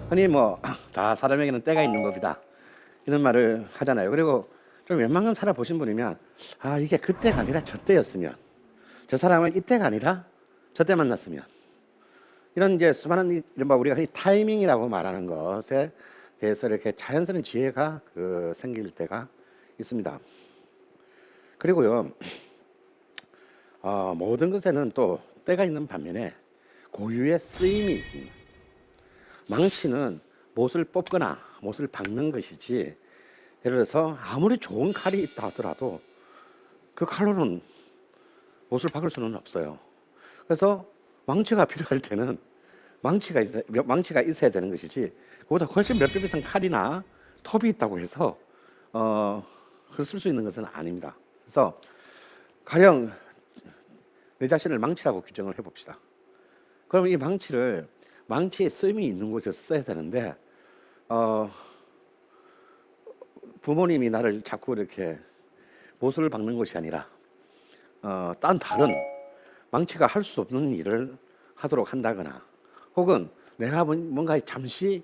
흔히 뭐 다 사람에게는 때가 있는 법이다 이런 말을 하잖아요. 그리고 좀 웬만큼 살아보신 분이면 아 이게 그때가 아니라 저때였으면, 저 사람은 이때가 아니라 저때 만났으면, 이런 이제 수많은 이른바 우리가 흔히 타이밍이라고 말하는 것에 대해서 이렇게 자연스러운 지혜가 생길 때가 있습니다. 그리고요, 모든 것에는 또 때가 있는 반면에 고유의 쓰임이 있습니다. 망치는 못을 뽑거나 못을 박는 것이지, 예를 들어서 아무리 좋은 칼이 있다 하더라도 그 칼로는 못을 박을 수는 없어요. 그래서 망치가 필요할 때는 망치가 있어야 되는 것이지, 그보다 훨씬 몇 배 비싼 칼이나 톱이 있다고 해서 그걸 쓸 수 있는 것은 아닙니다. 그래서 가령 내 자신을 망치라고 규정을 해봅시다. 그럼 이 망치의 쓰임이 있는 곳에서 써야 되는데, 부모님이 나를 자꾸 이렇게 못을 박는 것이 아니라 다른 망치가 할 수 없는 일을 하도록 한다거나, 혹은 내가 뭔가 잠시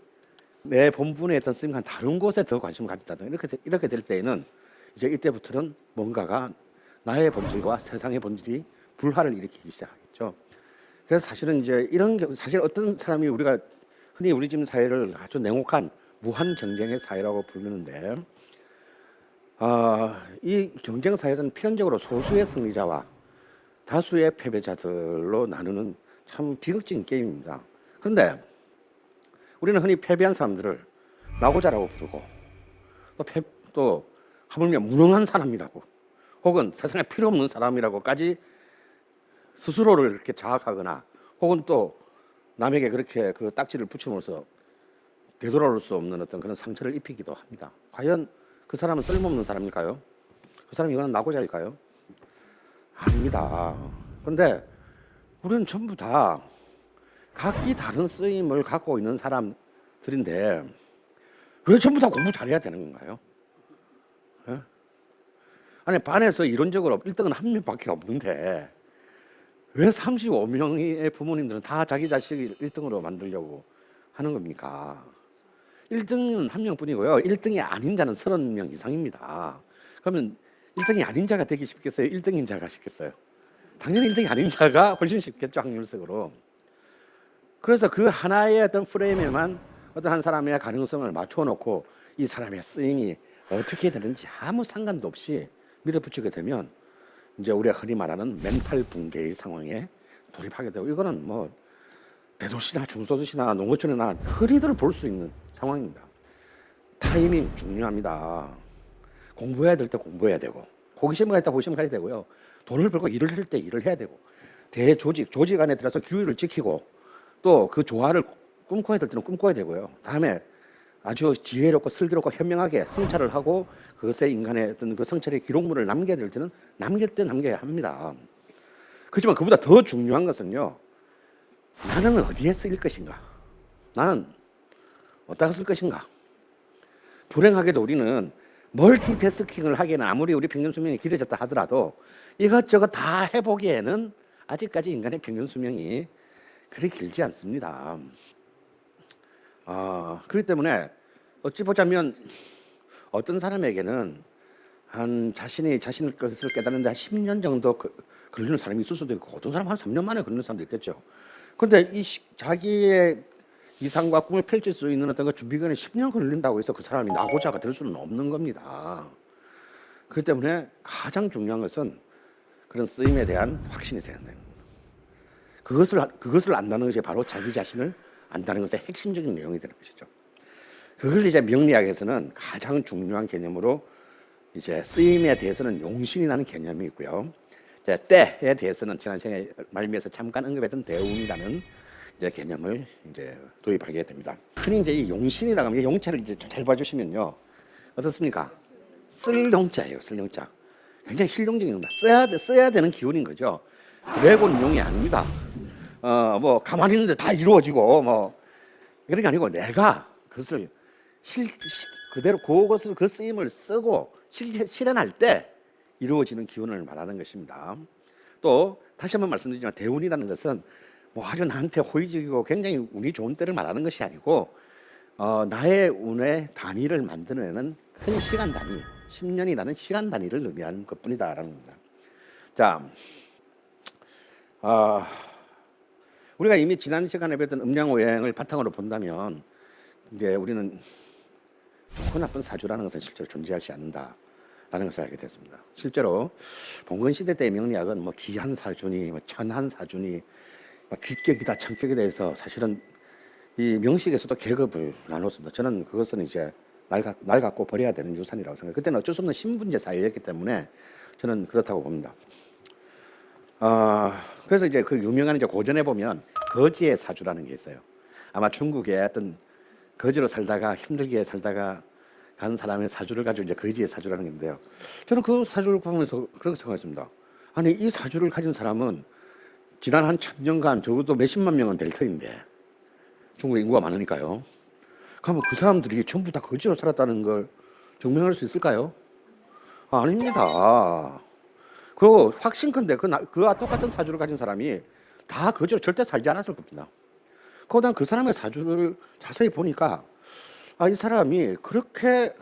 내 본분에 있던 쓰임과 다른 곳에 더 관심을 가진다든가, 이렇게 될 때에는 이제 이때부터는 뭔가가 나의 본질과 세상의 본질이 불화를 일으키기 시작하겠죠. 그래서 사실은 이제 사실 어떤 사람이 우리가 흔히 우리 집 사회를 아주 냉혹한 무한 경쟁의 사회라고 부르는데, 이 경쟁 사회에서는 필연적으로 소수의 승리자와 다수의 패배자들로 나누는 참 비극적인 게임입니다. 그런데 우리는 흔히 패배한 사람들을 나고자라고 부르고, 또 하물며 무능한 사람이라고, 혹은 세상에 필요 없는 사람이라고까지 스스로를 이렇게 자학하거나, 혹은 또 남에게 그렇게 그 딱지를 붙임으로써 되돌아올 수 없는 어떤 그런 상처를 입히기도 합니다. 과연 그 사람은 쓸모없는 사람일까요? 그 사람이 이거는 나고자일까요? 아닙니다. 그런데 우리는 전부 다 각기 다른 쓰임을 갖고 있는 사람들인데 왜 전부 다 공부 잘해야 되는 건가요? 예? 아니, 반에서 이론적으로 1등은 한 명밖에 없는데 왜 35명의 부모님들은 다 자기 자식을 1등으로 만들려고 하는 겁니까? 1등은 한 명뿐이고요. 1등이 아닌 자는 30명 이상입니다. 그러면 1등이 아닌 자가 되기 쉽겠어요? 1등인 자가 쉽겠어요? 당연히 1등이 아닌 자가 훨씬 쉽겠죠, 확률적으로. 그래서 그 하나의 어떤 프레임에만 어떤 한 사람의 가능성을 맞춰놓고 이 사람의 쓰임이 어떻게 되는지 아무 상관도 없이 밀어붙이게 되면 이제 우리가 흔히 말하는 멘탈 붕괴의 상황에 돌입하게 되고, 이거는 뭐 대도시나 중소도시나 농어촌이나 흔히들 볼 수 있는 상황입니다. 타이밍 중요합니다. 공부해야 될 때 공부해야 되고, 호기심 가야 될 때 호기심 가야 되고요. 돈을 벌고 일을 할 때 일을 해야 되고, 조직 안에 들어서 규율을 지키고, 또 그 조화를 꿈꿔야 될 때는 꿈꿔야 되고요. 다음에 아주 지혜롭고 슬기롭고 현명하게 성찰을 하고 그것에 인간의 어떤 그 성찰의 기록물을 남겨야 될 때는 남길 때 남겨야 합니다. 그렇지만 그보다 더 중요한 것은요, 나는 어디에 쓰일 것인가? 나는 어디다가 쓸 것인가? 불행하게도 우리는 멀티태스킹을 하기에는 아무리 우리 평균 수명이 길어졌다 하더라도 이것저것 다 해보기에는 아직까지 인간의 평균 수명이 그리 길지 않습니다. 그렇기 때문에 어찌 보자면 어떤 사람에게는 자신의 것을 깨닫는데 한 10년 정도 걸리는 사람이 있을 수도 있고, 어떤 사람은 한 3년 만에 걸리는 사람도 있겠죠. 그런데 자기의 이상과 꿈을 펼칠 수 있는 어떤 그 준비 기간이 10년 걸린다고 해서 그 사람이 나고자가 될 수는 없는 겁니다. 그렇기 때문에 가장 중요한 것은 그런 쓰임에 대한 확신이 돼야 됩니다. 그것을 안다는 것이 바로 자기 자신을 안다는 것의 핵심적인 내용이 되는 것이죠. 그걸 이제 명리학에서는 가장 중요한 개념으로 이제 쓰임에 대해서는 용신이라는 개념이 있고요. 이제 때에 대해서는 지난 시간에 말미에서 잠깐 언급했던 대운이라는 이제 개념을 이제 도입하게 됩니다. 흔히 이제 이 용신이라고 하면 용자를 이제 잘 봐주시면요, 어떻습니까? 쓸 용자예요, 쓸 용자. 굉장히 실용적인 겁니다. 써야 되는 기운인 거죠. 드래곤 용이 아닙니다. 뭐 가만히 있는데 다 이루어지고 뭐 그런 게 아니고, 내가 그것을 그대로 그 쓰임을 쓰고 실현할 때 이루어지는 기운을 말하는 것입니다. 또 다시 한번 말씀드리지만 대운이라는 것은 뭐 아주 나한테 호의적이고 굉장히 운이 좋은 때를 말하는 것이 아니고, 나의 운의 단위를 만들어내는 큰 시간 단위, 10년이라는 시간 단위를 의미하는 것뿐이다라는 겁니다. 자, 우리가 이미 지난 시간에 배웠던 음양오행을 바탕으로 본다면 이제 우리는 좋고 나쁜 사주라는 것은 실제로 존재하지 않는다라는 것을 알게 됐습니다. 실제로 봉건 시대 때의 명리학은 뭐 기한 사주니, 뭐 천한 사주니, 뭐 귀격이다, 천격에 대해서 사실은 이 명식에서도 계급을 나눴습니다. 저는 그것은 이제 날 갖고 버려야 되는 유산이라고 생각해요. 그때는 어쩔 수 없는 신분제 사회였기 때문에 저는 그렇다고 봅니다. 그래서 이제 그 유명한 이제 고전에 보면 거지의 사주라는 게 있어요. 아마 중국의 어떤 거지로 살다가 힘들게 살다가 간 사람의 사주를 가지고 이제 거지의 사주라는 게 있는데요. 저는 그 사주를 보면서 그렇게 생각했습니다. 아니, 이 사주를 가진 사람은 지난 한 1000년간 적어도 몇십만 명은 될 터인데, 중국 인구가 많으니까요. 그러면 그 사람들이 전부 다 거지로 살았다는 걸 증명할 수 있을까요? 아닙니다. 그리고 확신컨대 그와 똑같은 사주를 가진 사람이 다 거지로 절대 살지 않았을 겁니다. 그러다 그 사람의 사주를 자세히 보니까 이 사람이 그렇게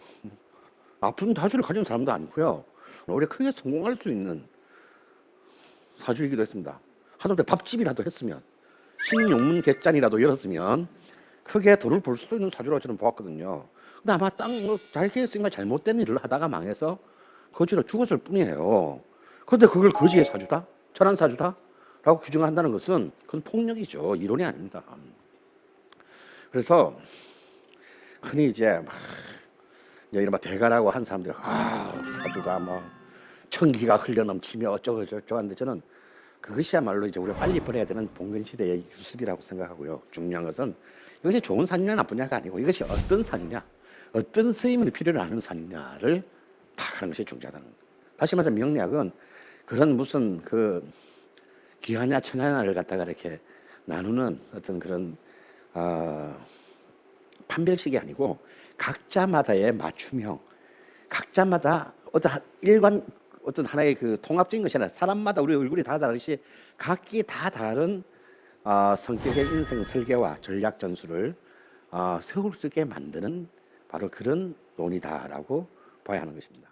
나쁜 사주를 가진 사람도 아니고요. 오히려 크게 성공할 수 있는 사주이기도 했습니다. 하다못해 밥집이라도 했으면, 신용문 객잔이라도 열었으면 크게 돈을 벌 수도 있는 사주라고 저는 보았거든요. 근데 아마 자기가 잘못된 일을 하다가 망해서 거지로 죽었을 뿐이에요. 그런데 그걸 거지의 사주다? 천한 사주다? 라고 규정한다는 것은 그건 폭력이죠. 이론이 아닙니다. 그래서 흔히 이제 이른바 대가라고 한 사람들이 사주가 뭐 천기가 흘러넘치며 어쩌고 저쩌고 하는데 저는 그것이야말로 이제 우리가 빨리 버려야 되는 봉건 시대의 유습이라고 생각하고요. 중요한 것은 이것이 좋은 사주냐 나쁘냐가 아니고 이것이 어떤 사주냐, 어떤 쓰임을 필요로 하는 사주냐를 파악하는 것이 중요하다는 겁니다. 다시 말해서 명리학은 그런 무슨 그 기하냐 천하냐를 갖다가 이렇게 나누는 어떤 그런 판별식이 아니고 각자마다의 맞춤형, 각자마다 어떤 하나의 그 통합적인 것이 아니라 사람마다 우리 얼굴이 다 다르듯이 각기 다 다른 성격의 인생 설계와 전략 전술을 세울 수 있게 만드는 바로 그런 논이다라고 봐야 하는 것입니다.